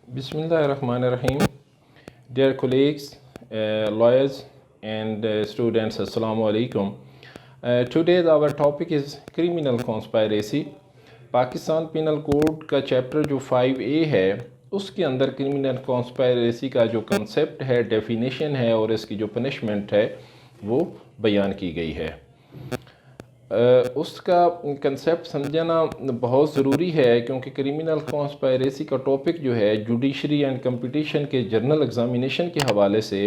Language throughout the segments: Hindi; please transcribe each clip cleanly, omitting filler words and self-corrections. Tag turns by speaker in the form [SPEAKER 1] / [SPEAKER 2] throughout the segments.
[SPEAKER 1] Bismillahirrahmanirrahim. Dear colleagues, lawyers, and students, Assalamu alaikum. Today our topic is criminal conspiracy. Pakistan penal code का चैप्टर जो 5A है उसके अंदर क्रिमिनल कॉन्स्पायरेसी का जो कंसेप्ट है, डेफिनेशन है और इसकी जो पनिशमेंट है वो बयान की गई है। उसका कंसेप्ट समझना बहुत ज़रूरी है क्योंकि क्रिमिनल कॉन्स्पायरेसी का टॉपिक जो है जुडिशरी एंड कंपटीशन के जर्नल एग्ज़ामिनेशन के हवाले से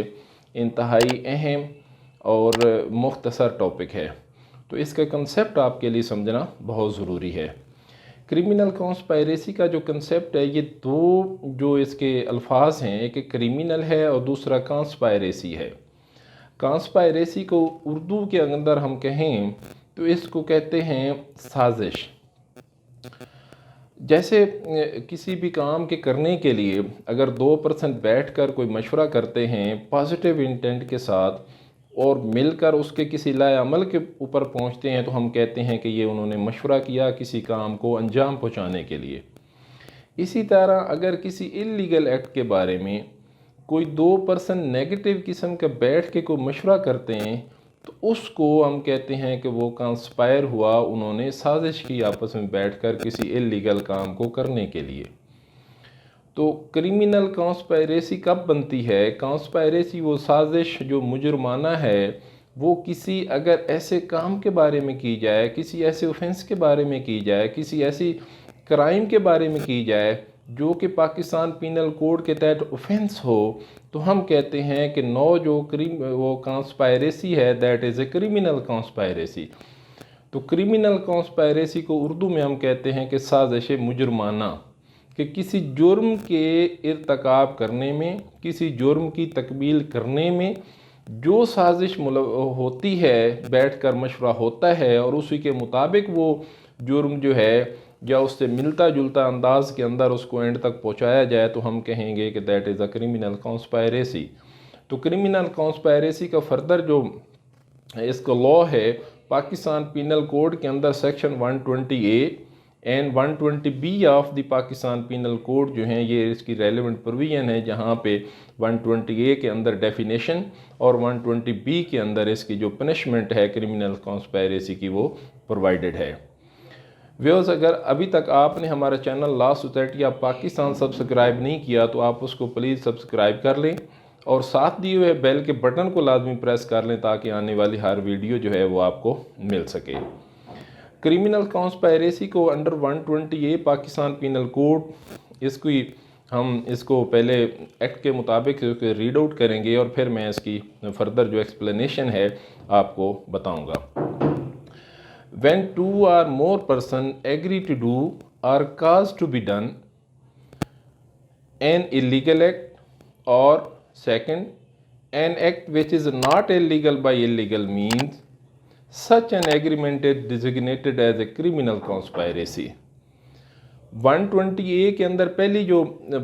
[SPEAKER 1] इंतहाई अहम और मुख्तसर टॉपिक है, तो इसका कंसेप्ट आपके लिए समझना बहुत ज़रूरी है। क्रिमिनल कॉन्स्पायरेसी का जो कंसेप्ट है, ये दो जो इसके अल्फाज हैं, एक क्रिमिनल है और दूसरा कॉन्स्पायरेसी है। कॉन्स्पायरेसी को उर्दू के अंदर हम कहें तो इसको कहते हैं साजिश। जैसे किसी भी काम के करने के लिए अगर 2% बैठकर कोई मशवरा करते हैं पॉजिटिव इंटेंट के साथ और मिलकर उसके किसी लाए अमल के ऊपर पहुंचते हैं, तो हम कहते हैं कि ये उन्होंने मशवरा किया किसी काम को अंजाम पहुंचाने के लिए। इसी तरह अगर किसी इल्लीगल एक्ट के बारे में कोई 2% नेगेटिव किस्म का बैठ के कोई मशवरा करते हैं तो उसको हम कहते हैं कि वो कंस्पायर हुआ, उन्होंने साजिश की आपस में बैठकर किसी इल्लीगल काम को करने के लिए। तो क्रिमिनल कॉन्स्पायरेसी कब बनती है? कॉन्स्पायरेसी वो साजिश जो मुजरमाना है वो किसी अगर ऐसे काम के बारे में की जाए, किसी ऐसे ऑफेंस के बारे में की जाए, किसी ऐसी क्राइम के बारे में की जाए जो कि पाकिस्तान पिनल कोड के तहत ऑफेंस हो, तो हम कहते हैं कि वो कॉन्स्पायरेसी है, that is a criminal conspiracy. तो क्रिमिनल कॉन्स्पायरेसी को उर्दू में हम कहते हैं कि साजिश मुजरमाना, कि किसी जुर्म के इर्तकाब करने में, किसी जुर्म की तकमील करने में जो साजिश होती है, बैठकर मशवरा होता है और उसी के मुताबिक वो जुर्म जो है या उससे मिलता जुलता अंदाज के अंदर उसको एंड तक पहुंचाया जाए, तो हम कहेंगे कि that is a criminal conspiracy. तो क्रिमिनल कॉन्स्पायरेसी का फर्दर जो इसका लॉ है, पाकिस्तान पिनल कोड के अंदर section 120A and 120B of the Pakistan penal code जो हैं, ये इसकी रेलेवेंट प्रोविजन है, जहाँ पे 120A के अंदर डेफिनेशन और 120B के अंदर इसकी जो पनिशमेंट है क्रिमिनल कॉन्स्पायरेसी की वो प्रोवाइडेड है। व्यूअर्स, अगर अभी तक आपने हमारा channel law society of Pakistan subscribe नहीं किया तो आप उसको प्लीज़ सब्सक्राइब कर लें और साथ दिए हुए बेल के बटन को लाजमी प्रेस कर लें ताकि आने वाली हर वीडियो जो है वो आपको मिल सके। क्रिमिनल कॉन्स्पायरेसी को under 120A Pakistan penal code, हम इसको पहले एक्ट के मुताबिक रीड आउट करेंगे और फिर मैं इसकी फर्दर जो एक्सप्लेनेशन है आपको बताऊँगा। When two or more persons agree to do or cause to be done an illegal act, or second, an act which is not illegal by illegal means, such an agreement is designated as a criminal conspiracy। 120A के अंदर पहली जो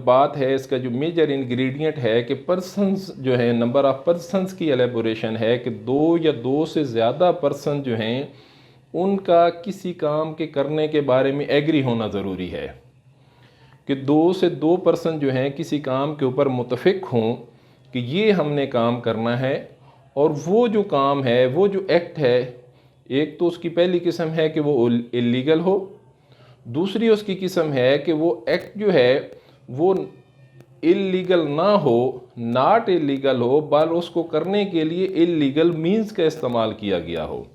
[SPEAKER 1] बात है, इसका जो मेजर इंग्रेडिएंट है कि पर्सन्स जो है, नंबर ऑफ पर्सन्स की एलेबोरेशन है कि 2 या 2 से ज़्यादा पर्सन जो हैं उनका किसी काम के करने के बारे में एग्री होना ज़रूरी है, कि 2 से 2 पर्सन जो हैं किसी काम के ऊपर मुतफिक हों कि ये हमने काम करना है। और वो जो काम है, वो जो एक्ट है, एक तो उसकी पहली किस्म है कि वो इलीगल हो, दूसरी उसकी किस्म है कि वो एक्ट जो है वो इलीगल ना हो, नॉट इलीगल हो, बल्कि उसको करने के लिए इलीगल मीन्स का इस्तेमाल किया गया हो।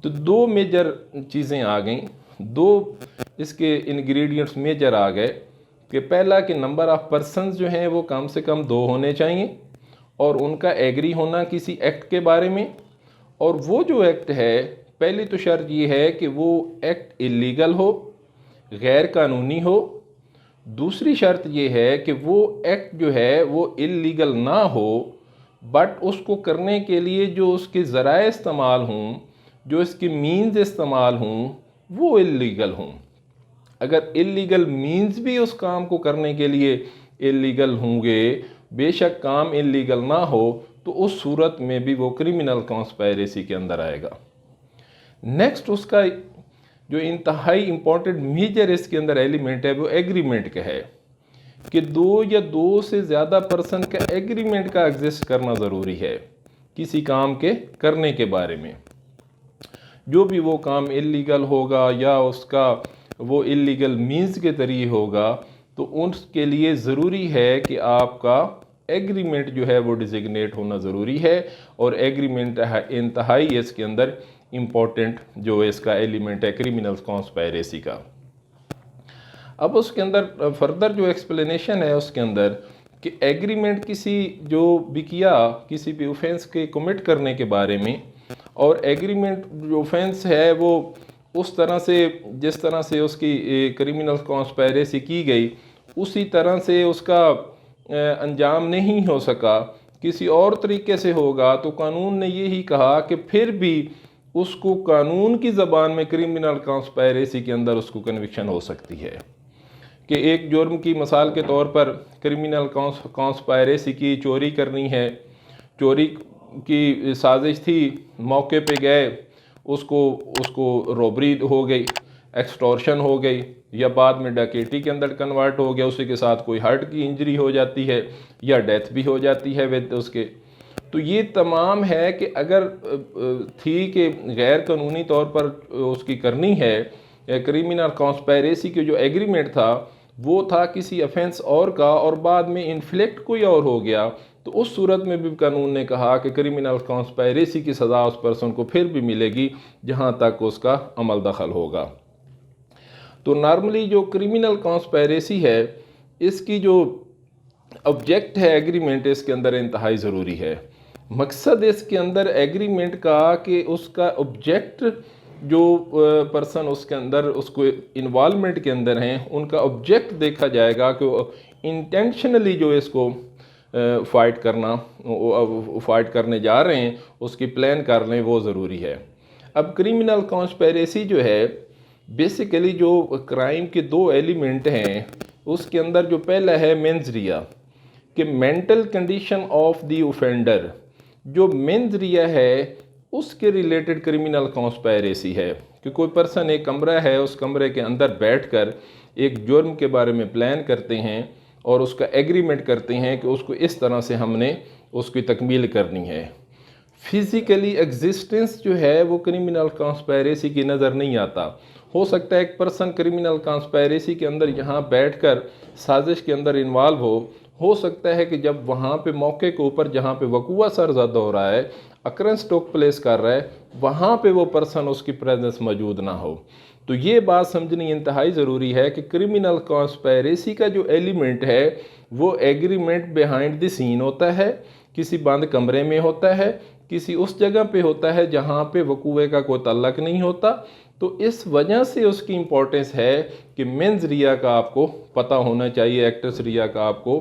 [SPEAKER 1] तो 2 मेजर चीज़ें आ गई, 2 इसके इंग्रेडिएंट्स मेजर आ गए कि पहला कि नंबर ऑफ़ पर्सन्स जो हैं वो कम से कम 2 होने चाहिए और उनका एग्री होना किसी एक्ट के बारे में। और वो जो एक्ट है, पहली तो शर्त ये है कि वो एक्ट इलीगल हो, गैर कानूनी हो। दूसरी शर्त ये है कि वो एक्ट जो है वो इलीगल ना हो, बट उसको करने के लिए जो उसके ज़राए इस्तेमाल हों, जो इसके मीन्स इस्तेमाल हों, वो इलीगल हों। अगर इलीगल मीन्स भी उस काम को करने के लिए इलीगल होंगे, बेशक काम इलीगल ना हो, तो उस सूरत में भी वो क्रिमिनल कॉन्स्पायरेसी के अंदर आएगा। नेक्स्ट उसका जो इंतहाई इम्पोर्टेंट मेजर इसके अंदर एलिमेंट है वो एग्रीमेंट का है, कि दो या दो से ज़्यादा पर्सन का एग्रीमेंट का एग्जिस्ट करना ज़रूरी है किसी काम के करने के बारे में। जो भी वो काम इल्लीगल होगा या उसका वो इल्लीगल मीन्स के ज़रिए होगा, तो उसके लिए ज़रूरी है कि आपका एग्रीमेंट जो है वो डिजिग्नेट होना ज़रूरी है। और एग्रीमेंट इंतहाई इसके अंदर इम्पोर्टेंट जो इसका एलिमेंट है क्रिमिनल कॉन्स्पायरेसी का। अब उसके अंदर फर्दर जो एक्सप्लेनेशन है उसके अंदर कि एग्रीमेंट किसी जो भी किया किसी भी ऑफेंस के कमिट करने के बारे में, और एग्रीमेंट जो ऑफेंस है वो उस तरह से जिस तरह से उसकी क्रिमिनल कॉन्स्पायरेसी की गई उसी तरह से उसका अंजाम नहीं हो सका, किसी और तरीके से होगा, तो कानून ने यही कहा कि फिर भी उसको कानून की ज़बान में क्रिमिनल कॉन्स्पायरेसी के अंदर उसको कन्विक्शन हो सकती है। कि एक जुर्म की मिसाल के तौर पर क्रिमिनल कॉन्स्पायरेसी की चोरी करनी है, चोरी की साजिश थी, मौके पे गए, उसको रॉबरी हो गई, एक्सटॉर्शन हो गई, या बाद में डकैती के अंदर कन्वर्ट हो गया, उसी के साथ कोई हार्ट की इंजरी हो जाती है या डेथ भी हो जाती है विद उसके। तो ये तमाम है कि अगर थी कि गैर कानूनी तौर पर उसकी करनी है, क्रिमिनल कॉन्स्पायरेसी के जो एग्रीमेंट था वो था किसी ऑफेंस और का, और बाद में इन्फ्लिक्ट कोई और हो गया, तो उस सूरत में भी कानून ने कहा कि क्रिमिनल कॉन्स्पायरेसी की सज़ा उस पर्सन को फिर भी मिलेगी जहां तक उसका अमल दखल होगा। तो नॉर्मली जो क्रिमिनल कॉन्स्पायरेसी है इसकी जो ऑब्जेक्ट है एग्रीमेंट इसके अंदर इंतहाई ज़रूरी है। मकसद इसके अंदर एग्रीमेंट का कि उसका ऑब्जेक्ट जो पर्सन उसके अंदर उसको इन्वॉल्वमेंट के अंदर हैं उनका ऑब्जेक्ट देखा जाएगा कि इंटेंशनली जो इसको फाइट करने जा रहे हैं उसकी प्लान कर लें, वो ज़रूरी है। अब क्रिमिनल कॉन्स्पायरेसी जो है बेसिकली जो क्राइम के दो एलिमेंट हैं उसके अंदर जो पहला है मेंस रिया, कि mental condition of the offender, जो मेंस रिया है उसके रिलेटेड क्रिमिनल कॉन्स्पायरेसी है कि कोई पर्सन एक कमरा है, उस कमरे के अंदर बैठकर एक जुर्म के बारे में प्लान करते हैं और उसका एग्रीमेंट करते हैं कि उसको इस तरह से हमने उसकी तकमील करनी है। फिज़िकली एग्जिस्टेंस जो है वो क्रिमिनल कॉन्स्पायरेसी की नज़र नहीं आता। हो सकता है एक पर्सन क्रिमिनल कॉन्स्पायरेसी के अंदर यहाँ बैठकर साजिश के अंदर इन्वॉल्व हो सकता है कि जब वहाँ पे मौके के ऊपर जहाँ पे वकूआ सरज़द हो रहा है, अक्रंस टोक प्लेस कर रहा है, वहाँ पे वो पर्सन उसकी प्रेजेंस मौजूद ना हो। तो ये बात समझनी इंतहाई ज़रूरी है कि क्रिमिनल कॉन्स्पायरेसी का जो एलिमेंट है वो एग्रीमेंट बिहाइंड द सीन होता है, किसी बंद कमरे में होता है, किसी उस जगह पे होता है जहाँ पे वकूए का कोई तल्लक नहीं होता। तो इस वजह से उसकी इम्पोर्टेंस है कि मेंस रिया का आपको पता होना चाहिए, एक्ट्रेस रिया का आपको,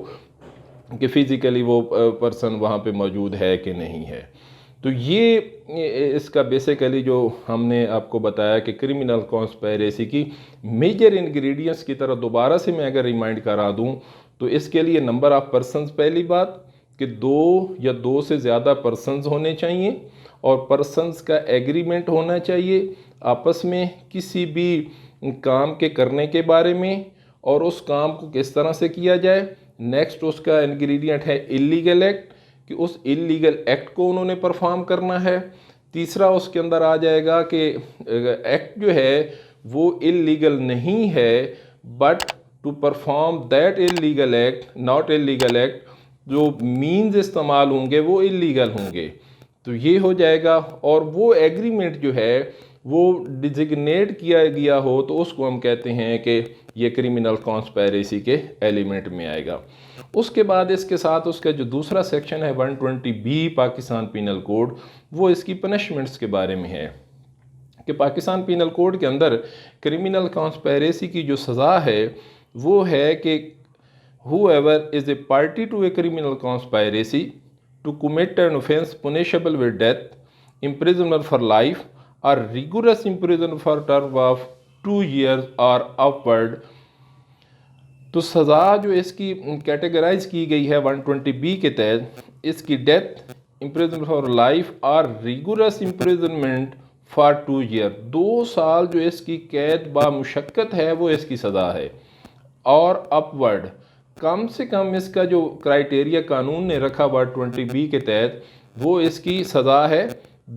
[SPEAKER 1] कि फ़िज़िकली वो पर्सन वहाँ पे मौजूद है कि नहीं है। तो ये इसका बेसिकली जो हमने आपको बताया कि क्रिमिनल कॉन्स्पायरेसी की मेजर इंग्रेडिएंट्स की तरह दोबारा से मैं अगर रिमाइंड करा दूं तो इसके लिए नंबर ऑफ़ पर्सन्स, पहली बात कि दो या दो से ज़्यादा पर्सन्स होने चाहिए, और पर्सन्स का एग्रीमेंट होना चाहिए आपस में किसी भी काम के करने के बारे में, और उस काम को किस तरह से किया जाए। नेक्स्ट उसका इंग्रेडिएंट है इल्लीगल एक्ट, कि उस इल्लीगल एक्ट को उन्होंने परफॉर्म करना है। तीसरा उसके अंदर आ जाएगा कि एक्ट जो है वो इल्लीगल नहीं है, but to perform that illegal act, not illegal act, जो मीन्स इस्तेमाल होंगे वो इल्लीगल होंगे। तो ये हो जाएगा। और वो एग्रीमेंट जो है वो डिजिग्नेट किया गया हो तो उसको हम कहते हैं कि ये क्रिमिनल कॉन्स्पायरेसी के एलिमेंट में आएगा। उसके बाद इसके साथ उसका जो दूसरा सेक्शन है 120B पाकिस्तान पीनल कोड, वो इसकी पनिशमेंट्स के बारे में है कि पाकिस्तान पीनल कोड के अंदर क्रिमिनल कॉन्स्पायरेसी की जो सज़ा है वो है कि whoever is a party to a criminal conspiracy to commit an offense punishable with death, imprisonment for life, or rigorous imprisonment for term of 2 years or upward। तो सज़ा जो इसकी कैटेगराइज की गई है 120B के तहत, इसकी डेथ, इम्प्रिजनमेंट फॉर लाइफ और रिगुरस इम्प्रिजनमेंट फॉर 2 ईयर, 2 साल जो इसकी कैद बामुशक्कत है वो इसकी सज़ा है, और अपवर्ड कम से कम इसका जो क्राइटेरिया कानून ने रखा 120B के तहत, वो इसकी सज़ा है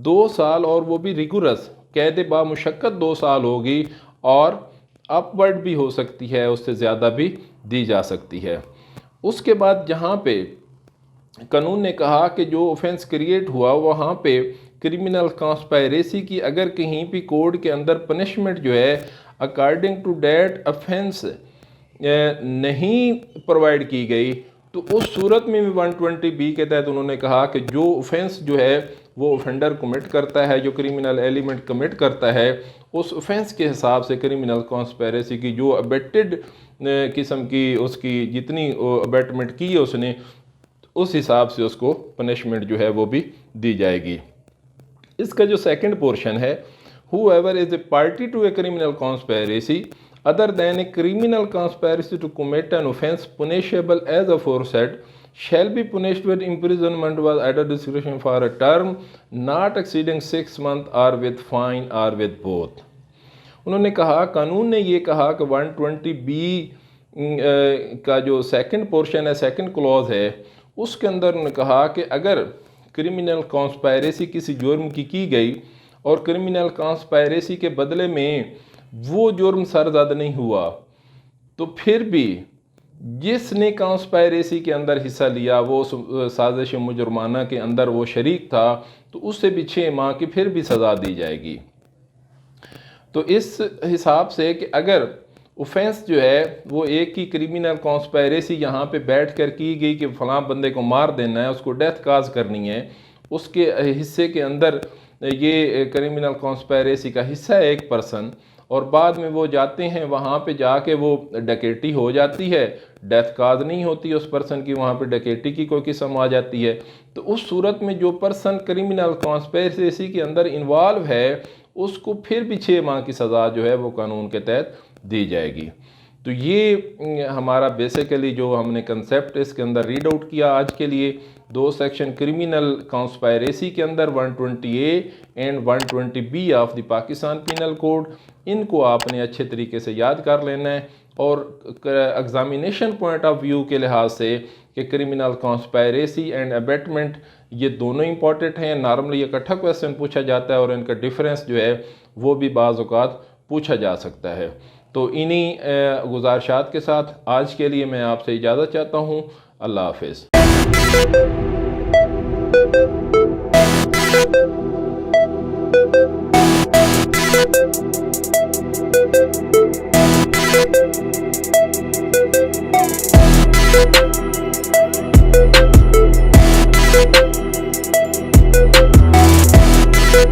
[SPEAKER 1] 2 साल, और वो भी रिगुरस कैद बामुशक्कत 2 साल होगी, और अपवर्ड भी हो सकती है, उससे ज़्यादा भी दी जा सकती है। उसके बाद जहाँ पे कानून ने कहा कि जो ऑफेंस क्रिएट हुआ वहाँ पे क्रिमिनल कॉन्स्पायरेसी की अगर कहीं भी कोड के अंदर पनिशमेंट जो है अकॉर्डिंग टू डेट ऑफेंस नहीं प्रोवाइड की गई, तो उस सूरत में भी 120B के तहत उन्होंने कहा कि जो ऑफेंस जो है वो ऑफेंडर कमिट करता है, जो क्रिमिनल एलिमेंट कमिट करता है, उस ऑफेंस के हिसाब से क्रिमिनल कॉन्स्पायरेसी की जो अबेटेड किस्म की उसकी जितनी अबेटमेंट की है उसने, उस हिसाब से उसको पनिशमेंट जो है वो भी दी जाएगी। इसका जो सेकंड पोर्शन है, whoever is a party to a criminal conspiracy other than a criminal conspiracy to commit an offense punishable as aforesaid shall be punished with imprisonment with either discretion for a term not exceeding 6 months or with fine or with both। उन्होंने कहा, कानून ने ये कहा कि 120B का जो सेकंड पोर्शन है, सेकंड क्लॉज है, उसके अंदर उन्होंने कहा कि अगर क्रिमिनल कॉन्स्पायरेसी किसी जुर्म की गई और क्रिमिनल कॉन्स्पायरेसी के बदले में वो जुर्म सरज़द नहीं हुआ, तो फिर भी जिसने कॉन्स्पायरेसी के अंदर हिस्सा लिया, वो साजिश मुजरमाना के अंदर वो शरीक था, तो उससे भी 6 माह की फिर भी सज़ा दी जाएगी। तो इस हिसाब से कि अगर ऑफेंस जो है वो एक ही क्रिमिनल कॉन्स्पायरेसी यहाँ पे बैठ कर की गई कि फ़लाँ बंदे को मार देना है, उसको डेथ काज करनी है, उसके हिस्से के अंदर ये क्रिमिनल कॉन्स्पायरेसी का हिस्सा है एक पर्सन, और बाद में वो जाते हैं वहाँ पे जाके वो डकैती हो जाती है, डेथ काज नहीं होती उस पर्सन की, वहाँ पे डकैती की कोई किस्म आ जाती है, तो उस सूरत में जो पर्सन क्रिमिनल कॉन्स्पायरेसी के अंदर इन्वॉल्व है उसको फिर भी 6 माह की सज़ा जो है वो कानून के तहत दी जाएगी। तो ये हमारा बेसिकली जो हमने कंसेप्ट इसके अंदर रीड आउट किया आज के लिए। 2 सेक्शन क्रिमिनल कॉन्स्पायरेसी के अंदर 120A and 120B of the Pakistan penal code, इनको आपने अच्छे तरीके से याद कर लेना है, और एग्जामिनेशन पॉइंट ऑफ व्यू के लिहाज से कि क्रिमिनल कॉन्स्पायरेसी एंड अबेटमेंट ये दोनों इंपॉर्टेंट हैं। नॉर्मली इकट्ठा क्वेश्चन पूछा जाता है और इनका डिफरेंस जो है वो भी बाज़ औक़ात पूछा जा सकता है। तो इन्हीं गुज़ारिशात के साथ आज के लिए मैं आपसे इजाज़त चाहता हूँ। अल्लाह हाफ़िज़।